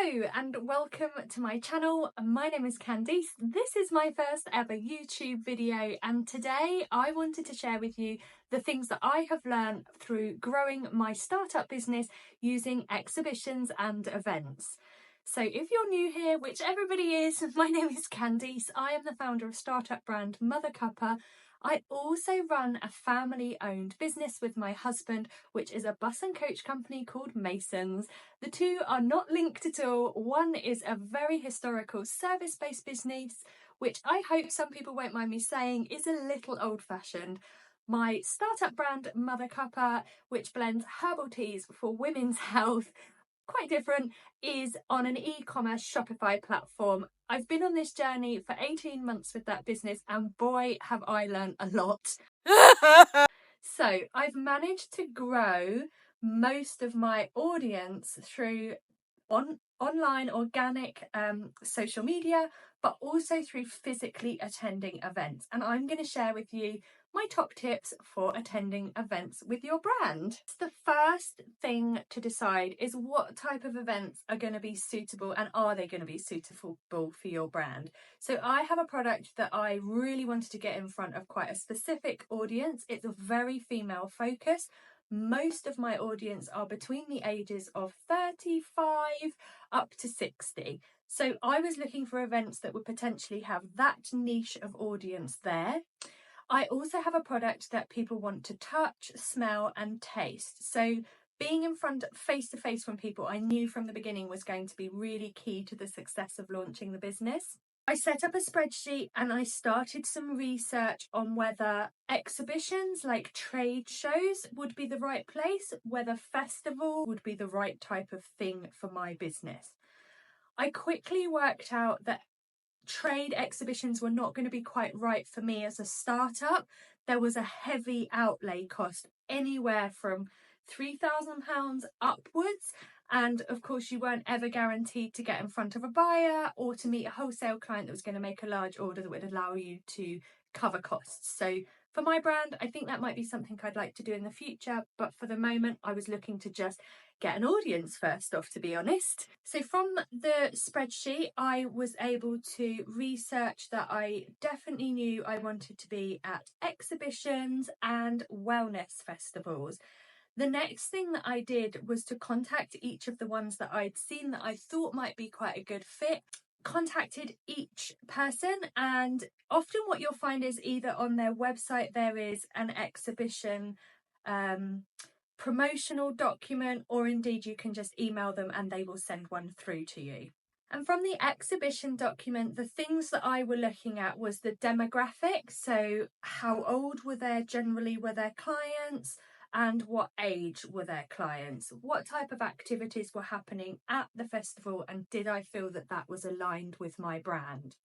Hello and welcome to my channel. My name is Candice. This is my first ever YouTube video, and today I wanted to share with you the things that I have learned through growing my startup business using exhibitions and events. So if you're new here, which everybody is, my name is Candice. I am the founder of startup brand Mother Cuppa. I also run a family-owned business with my husband, which is a bus and coach company called Masons. The two are not linked at all. One is a very historical service-based business, which I hope some people won't mind me saying is a little old-fashioned. My startup brand Mother Cuppa, which blends herbal teas for women's health, quite different, is on an e-commerce Shopify platform. I've been on this journey for 18 months with that business, and boy have I learned a lot. So I've managed to grow most of my audience through online organic social media, but also through physically attending events. And I'm going to share with you my top tips for attending events with your brand. The first thing to decide is what type of events are going to be suitable, and are they going to be suitable for your brand. So I have a product that I really wanted to get in front of quite a specific audience. It's a very female focus. Most of my audience are between the ages of 35 up to 60. So I was looking for events that would potentially have that niche of audience there. I also have a product that people want to touch, smell and taste. So being in front face to face from people, I knew from the beginning was going to be really key to the success of launching the business. I set up a spreadsheet and I started some research on whether exhibitions like trade shows would be the right place, whether festival would be the right type of thing for my business. I quickly worked out that trade exhibitions were not going to be quite right for me as a startup. There was a heavy outlay cost, anywhere from £3,000 upwards. And of course, you weren't ever guaranteed to get in front of a buyer or to meet a wholesale client that was going to make a large order that would allow you to cover costs. So for my brand, I think that might be something I'd like to do in the future. But for the moment, I was looking to just get an audience first off, to be honest. So from the spreadsheet, I was able to research that I definitely knew I wanted to be at exhibitions and wellness festivals. The next thing that I did was to contact each of the ones that I'd seen that I thought might be quite a good fit. Contacted each person, and often what you'll find is either on their website there is an exhibition promotional document, or indeed you can just email them and they will send one through to you. And from the exhibition document, the things that I were looking at was the demographics. So how old were their clients, and what age were their clients? What type of activities were happening at the festival, and did I feel that that was aligned with my brand?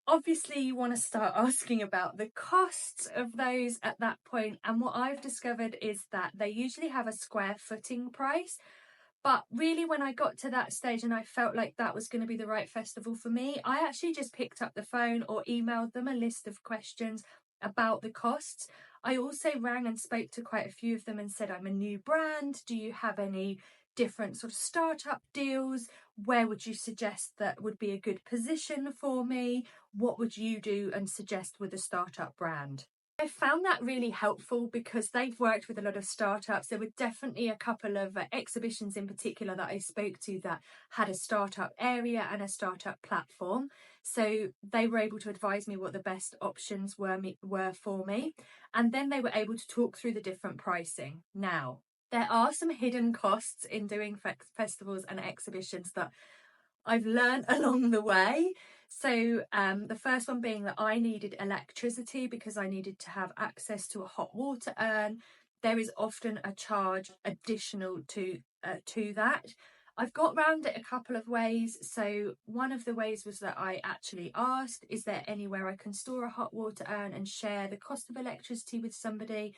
Obviously, you want to start asking about the costs of those at that point. And what I've discovered is that they usually have a square footing price. But really, when I got to that stage and I felt like that was going to be the right festival for me, I actually just picked up the phone or emailed them a list of questions about the costs. I also rang and spoke to quite a few of them and said, I'm a new brand. Do you have any different sort of startup deals? Where would you suggest that would be a good position for me? What would you do and suggest with a startup brand? I found that really helpful because they've worked with a lot of startups. There were definitely a couple of exhibitions in particular that I spoke to that had a startup area and a startup platform. So they were able to advise me what the best options were for me. And then they were able to talk through the different pricing. Now, there are some hidden costs in doing festivals and exhibitions that I've learned along the way. So the first one being that I needed electricity because I needed to have access to a hot water urn. There is often a charge additional to that. I've got around it a couple of ways. So one of the ways was that I actually asked, is there anywhere I can store a hot water urn and share the cost of electricity with somebody?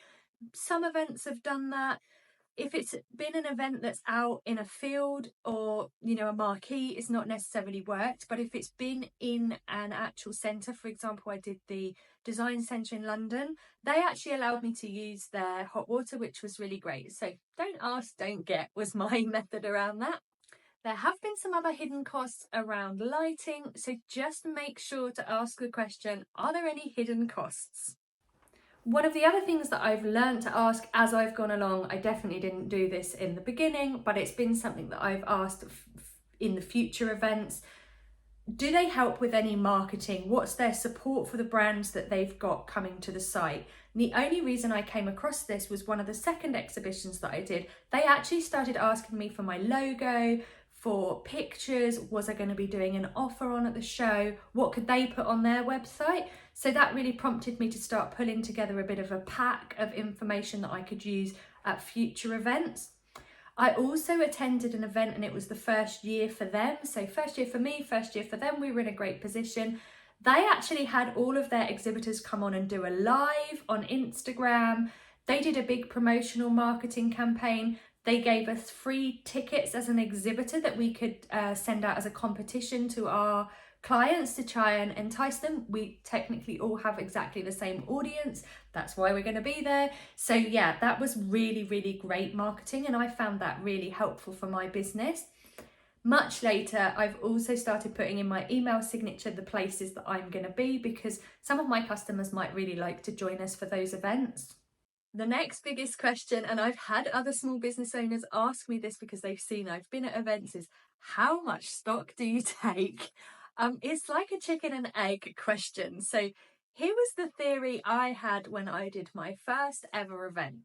Some events have done that. If it's been an event that's out in a field or, a marquee, it's not necessarily worked. But if it's been in an actual centre, for example, I did the design centre in London, they actually allowed me to use their hot water, which was really great. So don't ask, don't get was my method around that. There have been some other hidden costs around lighting, so just make sure to ask the question, are there any hidden costs? One of the other things that I've learned to ask as I've gone along, I definitely didn't do this in the beginning, but it's been something that I've asked in the future events. Do they help with any marketing? What's their support for the brands that they've got coming to the site? And the only reason I came across this was one of the second exhibitions that I did. They actually started asking me for my logo, for pictures, was I going to be doing an offer on at the show, what could they put on their website? So that really prompted me to start pulling together a bit of a pack of information that I could use at future events. I also attended an event and it was the first year for them. So first year for me, first year for them, we were in a great position. They actually had all of their exhibitors come on and do a live on Instagram. They did a big promotional marketing campaign. They gave us free tickets as an exhibitor that we could send out as a competition to our clients to try and entice them. We technically all have exactly the same audience. That's why we're going to be there. So yeah, that was really, really great marketing, and I found that really helpful for my business. Much later, I've also started putting in my email signature the places that I'm going to be, because some of my customers might really like to join us for those events. The next biggest question, and I've had other small business owners ask me this because they've seen I've been at events, is how much stock do you take? It's like a chicken and egg question. So here was the theory I had when I did my first ever event.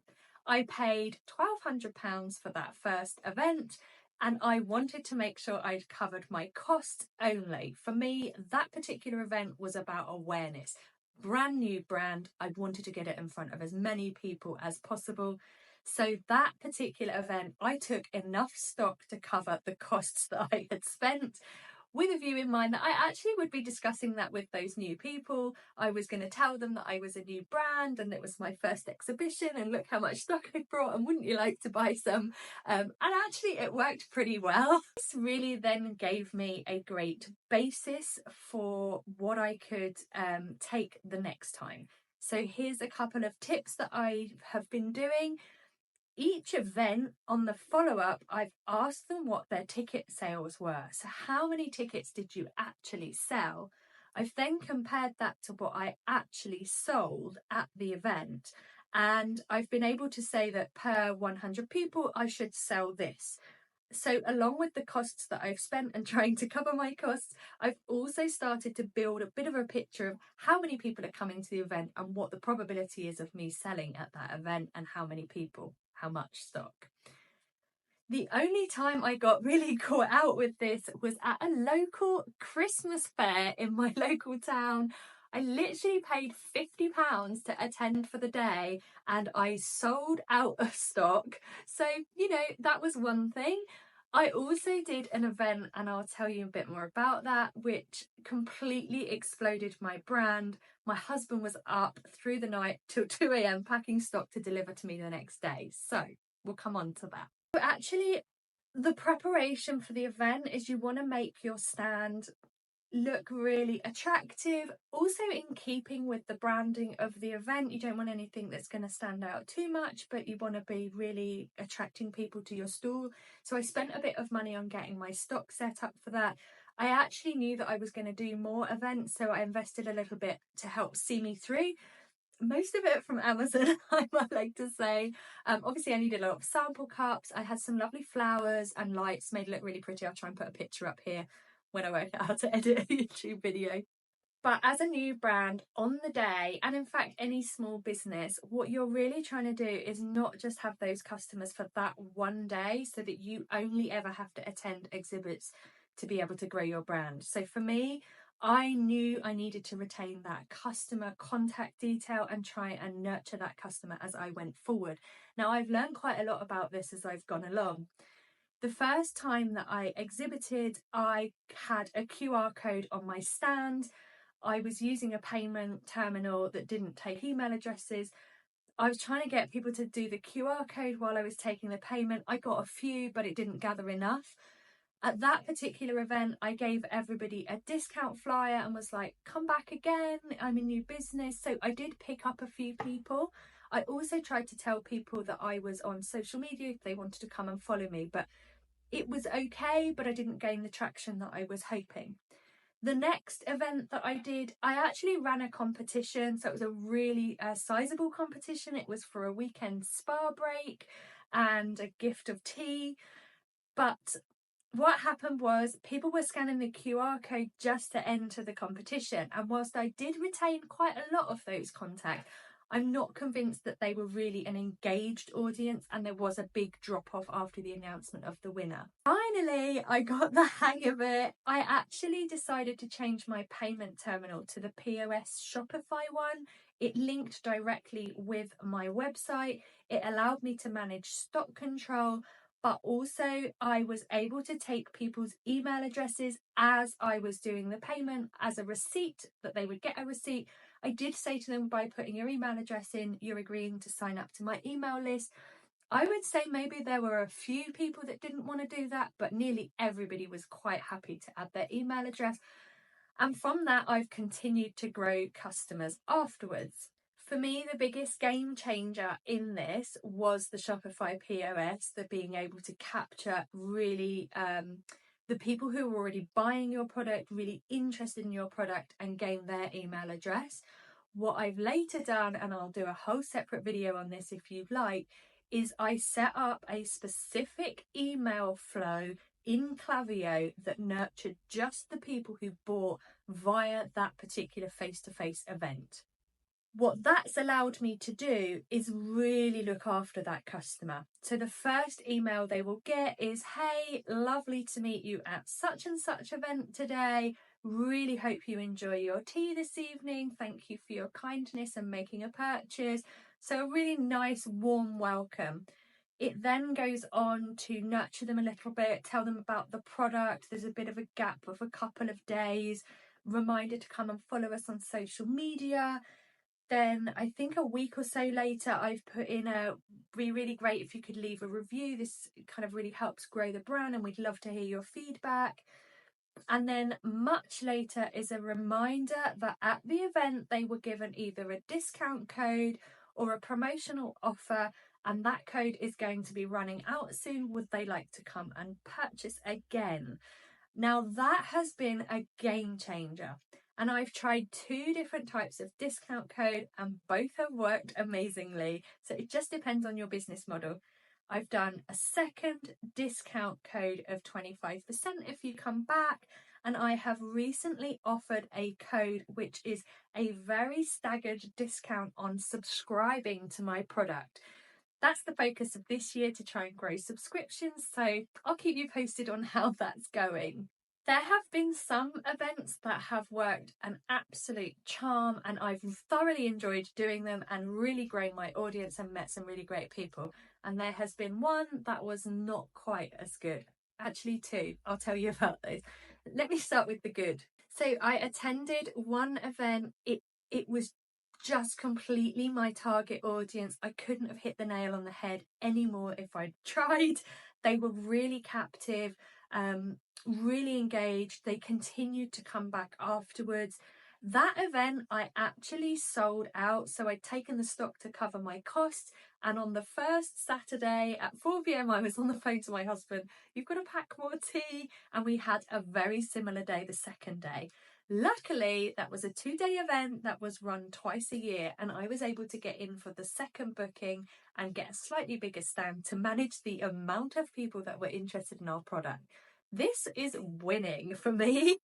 I paid £1,200 for that first event, and I wanted to make sure I'd covered my costs only. For me, that particular event was about awareness. Brand new brand, I wanted to get it in front of as many people as possible. So that particular event, I took enough stock to cover the costs that I had spent, with a view in mind that I actually would be discussing that with those new people. I was going to tell them that I was a new brand and it was my first exhibition and look how much stock I brought and wouldn't you like to buy some? And actually it worked pretty well. This really then gave me a great basis for what I could take the next time. So here's a couple of tips that I have been doing. Each event on the follow-up, I've asked them what their ticket sales were. So how many tickets did you actually sell? I've then compared that to what I actually sold at the event. And I've been able to say that per 100 people, I should sell this. So along with the costs that I've spent and trying to cover my costs, I've also started to build a bit of a picture of how many people are coming to the event and what the probability is of me selling at that event and how many people, how much stock. The only time I got really caught out with this was at a local Christmas fair in my local town. I literally paid £50 to attend for the day and I sold out of stock. So, that was one thing. I also did an event, and I'll tell you a bit more about that, which completely exploded my brand. My husband was up through the night till 2 a.m. packing stock to deliver to me the next day. So we'll come on to that. But actually, the preparation for the event is you want to make your stand look really attractive, also in keeping with the branding of the event. You don't want anything that's going to stand out too much, but you want to be really attracting people to your stall. So I spent a bit of money on getting my stock set up for that. I actually knew that I was going to do more events, so I invested a little bit to help see me through. Most of it from Amazon, I might like to say. Obviously I needed a lot of sample cups. I had some lovely flowers and lights, made it look really pretty. I'll try and put a picture up here when I work out how to edit a YouTube video. But as a new brand on the day, and in fact any small business, what you're really trying to do is not just have those customers for that one day so that you only ever have to attend exhibits to be able to grow your brand. So for me, I knew I needed to retain that customer contact detail and try and nurture that customer as I went forward. Now, I've learned quite a lot about this as I've gone along. The first time that I exhibited, I had a QR code on my stand. I was using a payment terminal that didn't take email addresses. I was trying to get people to do the QR code while I was taking the payment. I got a few, but it didn't gather enough. At that particular event, I gave everybody a discount flyer and was like, come back again, I'm a new business. So I did pick up a few people. I also tried to tell people that I was on social media if they wanted to come and follow me, but it was okay, but I didn't gain the traction that I was hoping. The next event that I did, I actually ran a competition. So it was a really sizable competition. It was for a weekend spa break and a gift of tea. But what happened was people were scanning the QR code just to enter the competition. And whilst I did retain quite a lot of those contacts, I'm not convinced that they were really an engaged audience, and there was a big drop off after the announcement of the winner. Finally, I got the hang of it. I actually decided to change my payment terminal to the POS Shopify one. It linked directly with my website. It allowed me to manage stock control, but also I was able to take people's email addresses as I was doing the payment as a receipt, that they would get a receipt. I did say to them, by putting your email address in, you're agreeing to sign up to my email list. I would say maybe there were a few people that didn't want to do that, but nearly everybody was quite happy to add their email address. And from that, I've continued to grow customers afterwards. For me, the biggest game changer in this was the Shopify POS, the being able to capture really the people who were already buying your product, really interested in your product, and gain their email address. What I've later done, and I'll do a whole separate video on this if you'd like, is I set up a specific email flow in Klaviyo that nurtured just the people who bought via that particular face-to-face event. What that's allowed me to do is really look after that customer. So the first email they will get is, hey, lovely to meet you at such and such event today. Really hope you enjoy your tea this evening. Thank you for your kindness and making a purchase. So a really nice, warm welcome. It then goes on to nurture them a little bit, tell them about the product. There's a bit of a gap of a couple of days, reminder to come and follow us on social media. Then I think a week or so later, I've put in be really great if you could leave a review. This kind of really helps grow the brand, and we'd love to hear your feedback. And then much later is a reminder that at the event they were given either a discount code or a promotional offer, and that code is going to be running out soon. Would they like to come and purchase again? Now that has been a game changer. And I've tried 2 different types of discount code and both have worked amazingly. So it just depends on your business model. I've done a second discount code of 25% if you come back. And I have recently offered a code which is a very staggered discount on subscribing to my product. That's the focus of this year, to try and grow subscriptions. So I'll keep you posted on how that's going. There have been some events that have worked an absolute charm, and I've thoroughly enjoyed doing them and really grown my audience and met some really great people. And there has been one that was not quite as good. Actually 2. I'll tell you about those. Let me start with the good. So I attended one event. It was just completely my target audience. I couldn't have hit the nail on the head anymore if I'd tried. They were really captive, really engaged. They continued to come back afterwards. That event I actually sold out, so I'd taken the stock to cover my costs, and on the first Saturday at 4 p.m. I was on the phone to my husband, you've got to pack more tea, and we had a very similar day the second day. Luckily, that was a 2-day event that was run twice a year, and I was able to get in for the second booking and get a slightly bigger stand to manage the amount of people that were interested in our product. This is winning for me.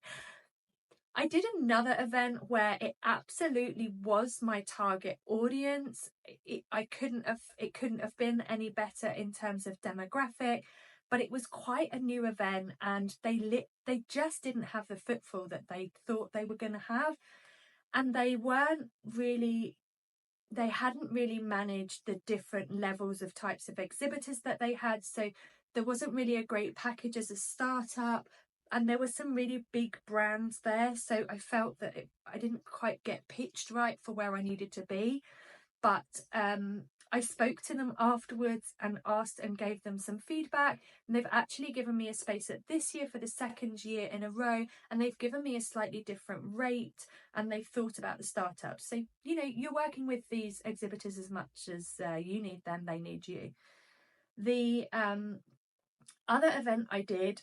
I did another event where it absolutely was my target audience. It couldn't have been any better in terms of demographic, but it was quite a new event, and they just didn't have the footfall that they thought they were going to have, and they hadn't really managed the different levels of types of exhibitors that they had. So there wasn't really a great package as a startup, and there were some really big brands there. So I felt that I didn't quite get pitched right for where I needed to be. But I spoke to them afterwards and asked and gave them some feedback, and they've actually given me a space at this year for the 2nd year in a row, and they've given me a slightly different rate, and they've thought about the startups. So, you know, you're working with these exhibitors as much as you need them, they need you. The Other event I did,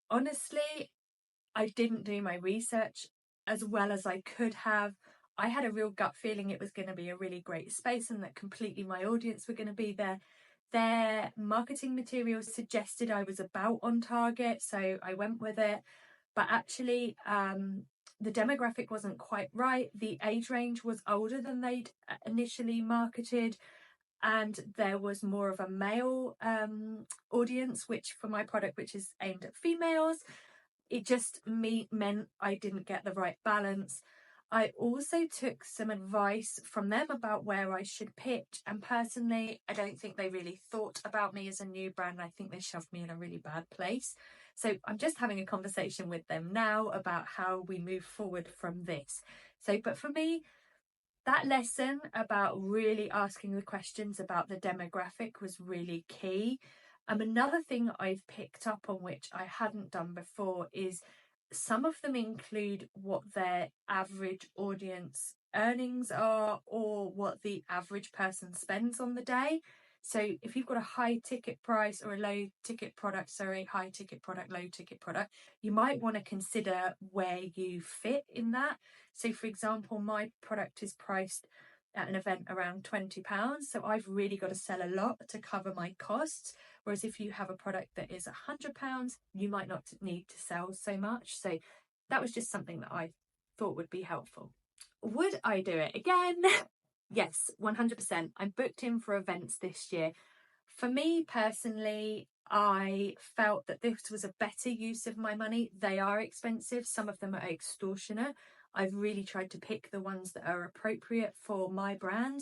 honestly, I didn't do my research as well as I could have. I had a real gut feeling it was going to be a really great space and that completely my audience were going to be there. Their marketing materials suggested I was about on target, so I went with it. But actually, the demographic wasn't quite right. The age range was older than they'd initially marketed, and there was more of a male audience, which for my product, which is aimed at females, it just meant I didn't get the right balance. I also took some advice from them about where I should pitch, and personally, I don't think they really thought about me as a new brand. I think they shoved me in a really bad place. So I'm just having a conversation with them now about how we move forward from this. So, but for me, that lesson about really asking the questions about the demographic was really key. Another thing I've picked up on, which I hadn't done before, is some of them include what their average audience earnings are or what the average person spends on the day. So if you've got a high ticket price or a low ticket product, high ticket product, low ticket product, you might want to consider where you fit in that. So for example, my product is priced at an event around £20. So I've really got to sell a lot to cover my costs. Whereas if you have a product that is £100, you might not need to sell so much. So that was just something that I thought would be helpful. Would I do it again? Yes, 100%. I'm booked in for events this year. For me personally, I felt that this was a better use of my money. They are expensive. Some of them are extortionate. I've really tried to pick the ones that are appropriate for my brand.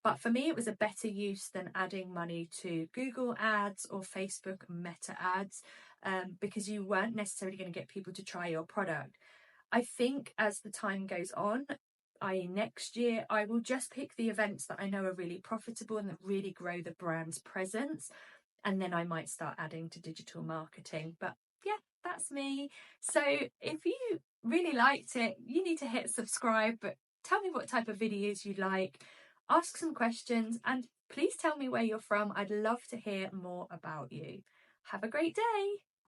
But for me, it was a better use than adding money to Google ads or Facebook Meta ads, because you weren't necessarily going to get people to try your product. I think as the time goes on, i.e. next year, I will just pick the events that I know are really profitable and that really grow the brand's presence. And then I might start adding to digital marketing. But yeah, that's me. So if you really liked it, you need to hit subscribe, but tell me what type of videos you like, ask some questions, and please tell me where you're from. I'd love to hear more about you. Have a great day.